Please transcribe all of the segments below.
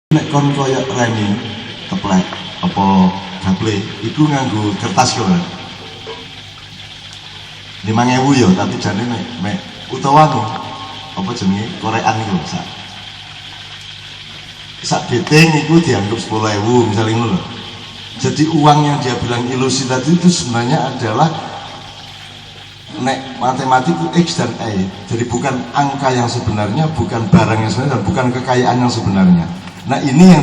Nek kon koyo remi teplek apa gable iku nganggo kertas kok. 5.000 ya, tapi jane mek utawa no apa jenenge korekan iku sak beting iku dianggap 10.000 misalnya ngono lho. Jadi uang yang dia bilang ilusi tadi itu sebenarnya adalah nek matematik X dan Y. Jadi bukan angka yang sebenarnya, bukan barang yang sebenarnya, dan bukan kekayaan yang sebenarnya. Nah ini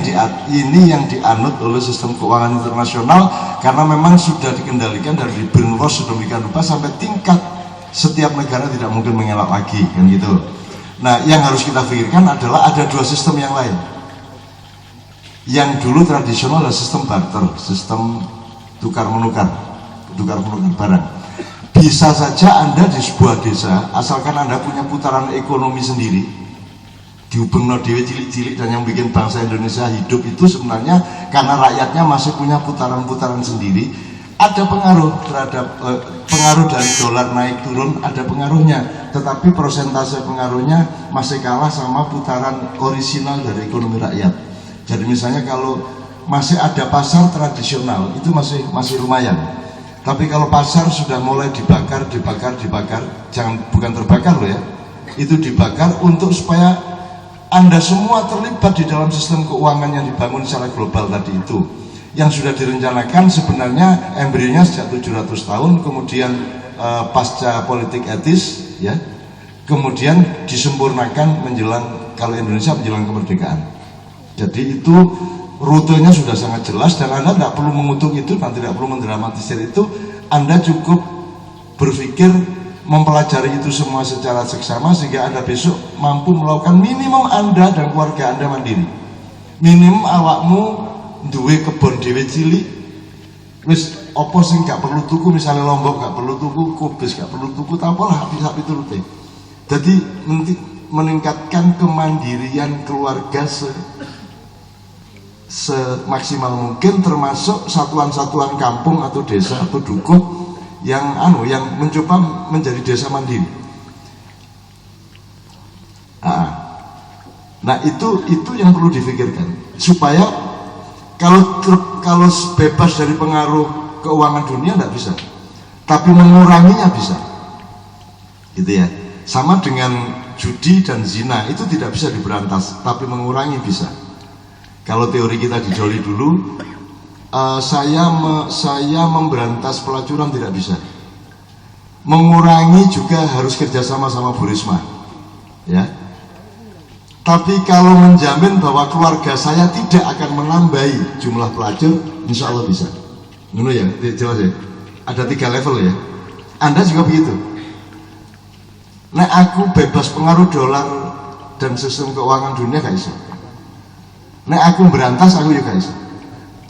yang dianut oleh sistem keuangan internasional karena memang sudah dikendalikan dari brainwash sedemikian rupa sampai tingkat setiap negara tidak mungkin mengelak lagi kan gitu. Nah yang harus kita pikirkan adalah ada dua sistem yang lain. Yang dulu tradisional adalah sistem barter, sistem tukar menukar barang. Bisa saja Anda di sebuah desa, asalkan Anda punya putaran ekonomi sendiri, dihubungno dhewe cilik-cilik, dan yang bikin bangsa Indonesia hidup itu sebenarnya karena rakyatnya masih punya putaran-putaran sendiri. Ada pengaruh terhadap pengaruh dari dolar naik turun, ada pengaruhnya, tetapi persentase pengaruhnya masih kalah sama putaran orisinal dari ekonomi rakyat. Jadi misalnya kalau masih ada pasar tradisional itu masih lumayan. Tapi kalau pasar sudah mulai dibakar, bukan terbakar loh ya, itu dibakar untuk supaya Anda semua terlibat di dalam sistem keuangan yang dibangun secara global tadi itu, yang sudah direncanakan sebenarnya embrionya sejak 700 tahun, kemudian pasca politik etis, ya, kemudian disempurnakan menjelang, kalau Indonesia menjelang kemerdekaan. Jadi itu rutenya sudah sangat jelas dan Anda tidak perlu mengutuk itu dan tidak perlu mendramatisir itu. Anda cukup berpikir mempelajari itu semua secara seksama sehingga Anda besok mampu melakukan minimum Anda dan keluarga Anda mandiri. Minimum awakmu duwe kebon dhewe cilik, wis apa sing gak perlu tuku, misalnya lombok gak perlu tuku, kubis gak perlu tuku, tapolah bisa piturute. Jadi meningkatkan kemandirian keluarga semaksimal mungkin, termasuk satuan-satuan kampung atau desa atau dukuh yang mencoba menjadi desa mandiri. Nah itu yang perlu difikirkan supaya kalau bebas dari pengaruh keuangan dunia tidak bisa, tapi menguranginya bisa, gitu ya. Sama dengan judi dan zina itu tidak bisa diberantas, tapi mengurangi bisa. Kalau teori kita di Joli dulu, saya memberantas pelacuran tidak bisa. Mengurangi juga harus kerjasama sama Bu Risma, ya. Tapi kalau menjamin bahwa keluarga saya tidak akan menambahi jumlah pelacur, insya Allah bisa. Ngono ya, jelas ya. Ada 3 level ya. Anda juga begitu. Nah aku bebas pengaruh dolar dan sistem keuangan dunia gak bisa. Nek aku berantas aku juga bisa.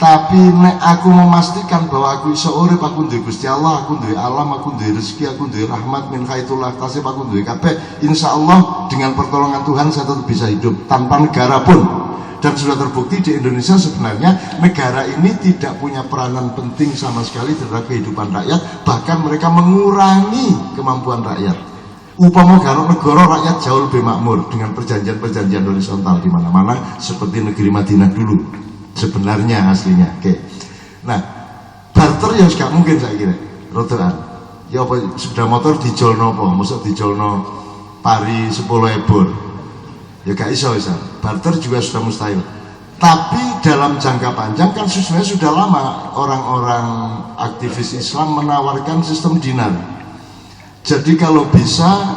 Tapi nek aku memastikan bahwa aku iso urip, aku duwe Gusti Allah, aku duwe alam, aku duwe rezeki, aku duwe rahmat min haitsullah tasib, aku duwe kabeh. Insyaallah dengan pertolongan Tuhan saya tetap bisa hidup tanpa negara pun. Dan sudah terbukti di Indonesia sebenarnya negara ini tidak punya peranan penting sama sekali terhadap kehidupan rakyat, bahkan mereka mengurangi kemampuan rakyat. Upama karo negara rakyat jauh lebih makmur dengan perjanjian-perjanjian horizontal di mana-mana seperti negeri Madinah dulu sebenarnya aslinya. Oke. Nah, barter ya gak mungkin saya kira. Rotoan. Ya apa sepeda motor dijolno apa? Mosok dijolno pari 10 ebor. Ya gak iso bisa. Barter juga sudah mustahil. Tapi dalam jangka panjang kan sebenarnya sudah lama orang-orang aktivis Islam menawarkan sistem dinar. Jadi kalau bisa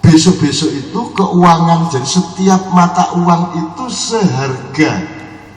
besok-besok itu keuangan, jadi setiap mata uang itu seharga